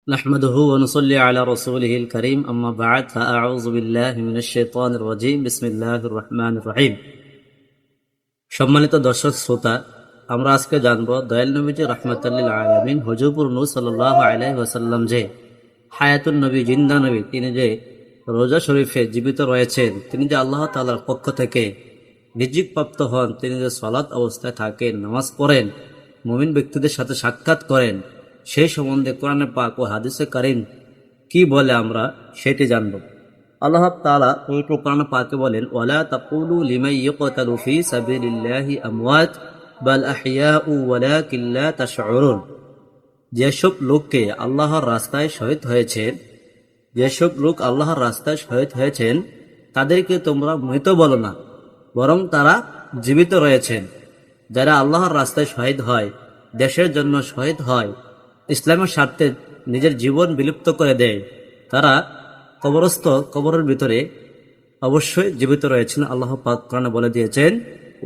نحمده ونصلي على رسوله الكريم أما بعد فأعوذ بالله من الشيطان الرجيم بسم الله الرحمن الرحيم সম্মানিত দর্শক শ্রোতা, আমরা আজকে জানব দয়াল নবীজি রাহমাতুল লিল আলামিন হুজুর নূর সাল্লাল্লাহু আলাইহি ওয়াসাল্লাম যে হায়াতুন নবী, জিন্দা নবী, তিনি যে রোজা শরীফে জীবিত রয়েছেন, তিনি যে আল্লাহ তাআলার পক্ষ থেকে রিজিক প্রাপ্ত হন, তিনি যে সালাত অবস্থায় থাকেন, নামাজ পড়েন, মুমিন ব্যক্তিদের সাথে সাক্ষাৎ করেন, সেই সম্বন্ধে কোরআনে পাক ও হাদিসে কারীম কি বলে আমরা সেটি জানব। আল্লাহ তাআলা পবিত্র কোরআনে পাকে বলেন, ওয়ালা তাকুলু লিমান ইউকতালু ফি সাবিলিল্লাহি আমওয়াত বাল আহইয়াউ ওয়ালাকিন লা তাশউরুন। যেসব লোককে আল্লাহর রাস্তায় শহীদ হয়েছেন, যেসব লোক আল্লাহর রাস্তায় শহীদ হয়েছেন তাদেরকে তোমরা মৃত বলো না, বরং তারা জীবিত রয়েছেন। যারা আল্লাহর রাস্তায় শহীদ হয়, দেশের জন্য শহীদ হয়, ইসলামের স্বার্থে নিজের জীবন বিলুপ্ত করে দেয়, তারা কবরের ভিতরে অবশ্যই জীবিত রয়েছেন। আল্লাহ পাক কোরআনে বলে দিয়েছেন,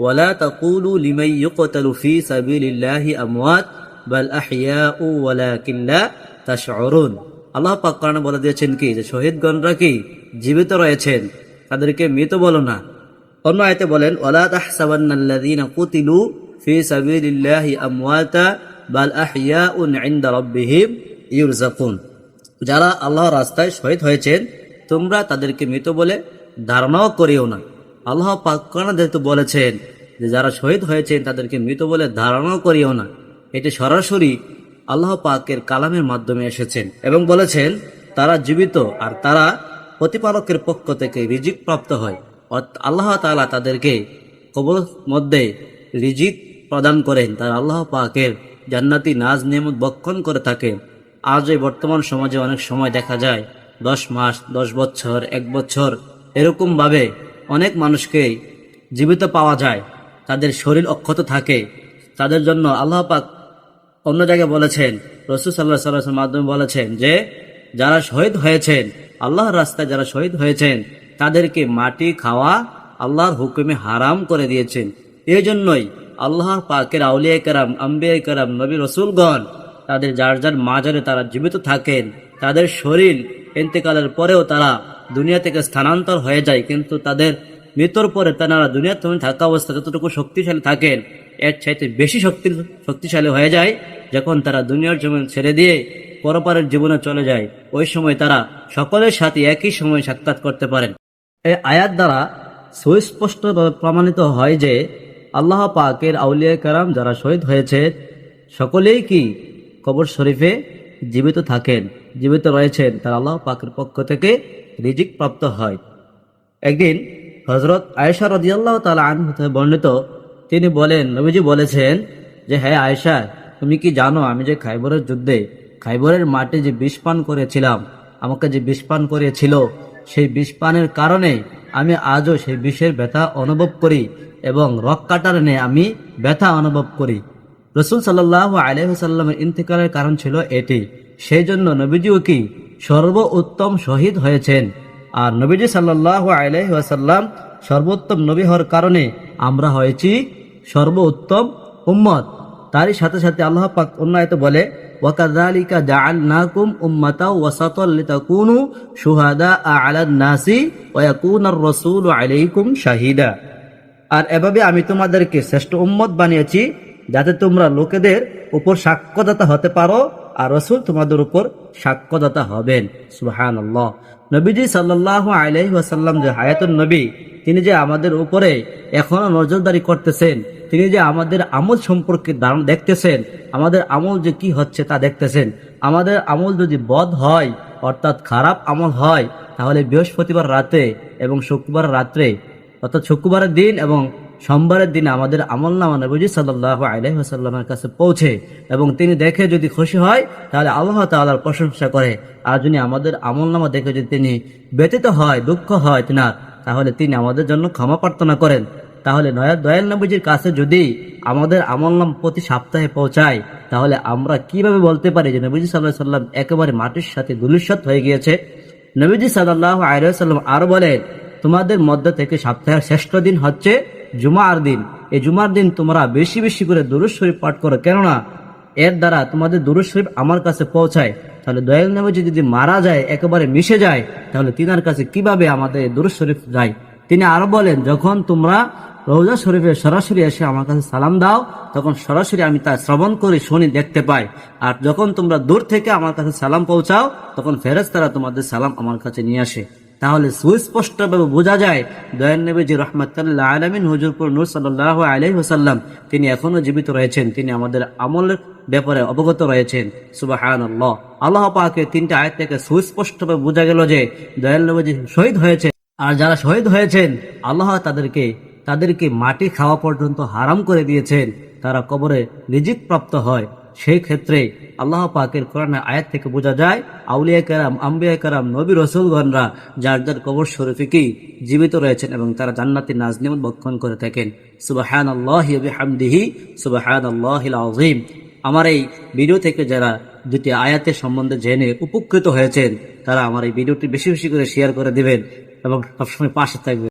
ওয়ালা তাকুলু লিমান ইউকতালু ফি সাবিলিল্লাহি আমওয়াত বাল আহইয়াউ ওয়ালাকিন লা তাশউরুন। আল্লাহ পাক কোরআনে বলে দিয়েছেন কি, যে শহীদগণরা কি জীবিত রয়েছেন, তাদেরকে মৃত বলো না। অন্য আয়াতে বলেন, ওয়ালা তাহসাবান্নাল্লাযীনা কুতিলু ফি সাবিলিল্লাহি আমওয়াতা বাল আহইয়াউন ইনদা রাব্বিহিম ইউরযাকুন। যারা আল্লাহর রাস্তায় শহীদ হয়েছেন তোমরা তাদেরকে মৃত বলে ধারণাও করিও না। আল্লাহ পাক কোরআনে যেহেতু বলেছেন যে যারা শহীদ হয়েছেন তাদেরকে মৃত বলে ধারণাও করিও না, এটি সরাসরি আল্লাহ পাকের কালামের মাধ্যমে এসেছেন এবং বলেছেন তারা জীবিত আর তারা প্রতিপালকের পক্ষ থেকে রিজিক প্রাপ্ত হয়। আল্লাহ তাআলা তাদেরকে কবর মধ্যে রিজিক প্রদান করেন, তারা আল্লাহ পাকের জান্নাতি নাজ নিয়ামত বক্ষণ করে থাকেন। আজ এই বর্তমান সমাজে অনেক সময় দেখা যায় 10 মাস, 10 বছর, 1 বছর এরকমভাবে অনেক মানুষকে জীবিত পাওয়া যায়, তাদের শরীর অক্ষত থাকে। তাদের জন্য আল্লাহ পাক অন্য জায়গায় বলেছেন, রাসূল সাল্লাল্লাহু আলাইহি ওয়াসাল্লামের মাধ্যমে বলেছেন যে যারা শহীদ হয়েছেন, আল্লাহর রাস্তায় যারা শহীদ হয়েছেন তাদেরকে মাটি খাওয়া আল্লাহর হুকুমে হারাম করে দিয়েছেন। এই জন্যই আল্লাহর পাকের আউলিয়া কেরাম, আম্বিয়া কেরাম, নবী রসুলগণ তাদের যার যার মাজারে তারা জীবিত থাকেন, তাদের শরীর ইন্তেকালের পরেও তারা দুনিয়া থেকে স্থানান্তর হয়ে যায়, কিন্তু তাদের মৃত্যুর পরে তারা দুনিয়াতে থাকা অবস্থা যতটুকু শক্তিশালী থাকেন এর চাইতে বেশি শক্তিশালী হয়ে যায় যখন তারা দুনিয়ার জমিন ছেড়ে দিয়ে পরপারের জীবনে চলে যায়। ওই সময় তারা সকলের সাথে একই সময় সাক্ষাৎ করতে পারেন। এই আয়াত দ্বারা সুস্পষ্ট প্রমাণিত হয় যে আল্লাহ পাকের আউলিয়া কেরাম যারা শহীদ হয়েছে সকলেই কি কবর শরীফে জীবিত থাকেন, জীবিত রয়েছেন, তারা আল্লাহ পাকের পক্ষ থেকে রিজিক প্রাপ্ত হয়। একদিন হযরত আয়েশা রাদিয়াল্লাহু তাআলা আনহা থেকে বর্ণিত, তিনি বলেন, নবীজি বলেছেন যে হ্যাঁ আয়েশা, তুমি কি জানো আমি যে খাইবরের যুদ্ধে খাইবরের মাঠে যে বিষ পান করেছিলাম, আমাকে যে বিষ পান করিয়েছিল, সেই বিষ পানের কারণে আমি আজও সেই বিষের ব্যথা অনুভব করি এবং রক কাটার নে আমি ব্যথা অনুভব করি। রাসূল সাল্লাল্লাহু আলাইহি ওয়াসাল্লামের ইন্তেকালের কারণ ছিল এটি। সেই জন্য নবীজিও কি সর্বোত্তম শহীদ হয়েছেন, আর নবীজি সাল্লাল্লাহু আলাইহি ওয়াসাল্লাম সর্বোত্তম নবী হওয়ার কারণে আমরা হয়েছি সর্বোত্তম উম্মত। তারই সাথে সাথে আল্লাহ পাক অন্য আয়াতে বলে, ওয়াকাযালিকা জাআলনাকুম উম্মাতাও ওয়াসাতাল লিতাকুনু শুহাদা আলান নাসি ওয়া ইয়াকুনার রাসূলু আলাইকুম শাহিদা। আর এভাবে আমি তোমাদেরকে শ্রেষ্ঠ উম্মত বানিয়েছি যাতে তোমরা লোকেদের উপর সাক্ষ্যদাতা হতে পারো আর রাসূল তোমাদের উপর সাক্ষ্যদাতা হবেন। সুবহানাল্লাহ। নবীজি সাল্লাল্লাহু আলাইহি ওয়াসাল্লাম যে হায়াতুন নবী, তিনি যে আমাদের উপরে এখনো নজরদারি করতেছেন, তিনি যে আমাদের আমল সম্পর্কে দেখতেছেন, আমাদের আমল যে কি হচ্ছে তা দেখতেছেন। আমাদের আমল যদি বদ হয় অর্থাৎ খারাপ আমল হয়, তাহলে বৃহস্পতিবার রাতে এবং শুক্রবার রাত্রে অর্থাৎ শুক্রবারের দিন এবং সোমবারের দিনে আমাদের আমলনামা নবীজি সাল্লাল্লাহু আলাইহি ওয়াসাল্লামের কাছে পৌঁছে এবং তিনি দেখে যদি খুশি হয় তাহলে আল্লাহ তাআলার প্রশংসা করে, আর যদি আমাদের আমলনামা দেখে যদি তিনি ব্যথিত হয়, দুঃখ হয় তিনার, তাহলে তিনি আমাদের জন্য ক্ষমা প্রার্থনা করেন। তাহলে দয়াল নবীজির কাছে যদি আমাদের আমলনামা প্রতি সপ্তাহে পৌঁছায়, তাহলে আমরা কিভাবে বলতে পারি যে নবীজি সাল্লাল্লাহু আলাইহি ওয়াসাল্লাম একেবারে মাটির সাথে ধূলিসাৎ হয়ে গিয়েছে? নবীজি সাল্লাল্লাহু আলাইহি ওয়াসাল্লাম আর বলেন, তোমাদের মধ্যে থেকে সপ্তাহের শ্রেষ্ঠ দিন হচ্ছে জুমার দিন। এই জুমার দিন তোমরা বেশি বেশি করে দুরূদ শরীফ পাঠ করো, কেননা এর দ্বারা তোমাদের দুরূদ শরীফ আমার কাছে পৌঁছায়। তাহলে দয়াল নবীজি যদি মারা যায়, একেবারে মিশে যায়, তাহলে তিনার কাছে কিভাবে আমাদের দুরূদ শরীফ যায়? তিনি আরো বলেন, যখন তোমরা রওজা শরীফে সরাসরি এসে আমার কাছে সালাম দাও, তখন সরাসরি আমি তা শ্রবণ করি, শুনি, দেখতে পাই। আর যখন তোমরা দূর থেকে আমার কাছে সালাম পৌঁছাও, তখন ফেরেশতারা তোমাদের সালাম আমার কাছে নিয়ে আসে। তাহলে সুস্পষ্টভাবে বোঝা যায় দয়াল নবীজি রাহমাতুল আলামিন হুজুরপুর নূর সাল্লাল্লাহু আলাইহি ওয়াসাল্লাম তিনি এখনো জীবিত রয়েছেন, তিনি আমাদের আমলের ব্যাপারে অবগত রয়েছেন। সুবহানাল্লাহ। আল্লাহ পাকের 3টা আয়াত থেকে সুস্পষ্টভাবে বোঝা গেল যে দয়াল নবীজি শহীদ হয়েছে। আর যারা শহীদ হয়েছেন, আল্লাহ তাদেরকে মাটি খাওয়া পর্যন্ত হারাম করে দিয়েছেন, তারা কবরে রিজিক প্রাপ্ত হয়। সেই ক্ষেত্রে আল্লাহ পাকের কোরআনের আয়াত থেকে বোঝা যায় আউলিয়া কেরাম, আম্বিয়া কেরাম, নবী রাসূলগণরা যার যার কবর শরীফে কি জীবিত রয়েছেন এবং তারা জান্নাতি নাজনিমত ভক্ষণ করে থাকেন। সুবহানাল্লাহি ওয়া বিহামদিহি সুবহানাল্লাহিল আযীম। আমার এই ভিডিও থেকে যারা দুটি আয়াতের সম্বন্ধে জেনে উপকৃত হয়েছেন, তারা আমার এই ভিডিওটি বেশি বেশি করে শেয়ার করে দিবেন এবং সবসময় পাশে থাকবেন।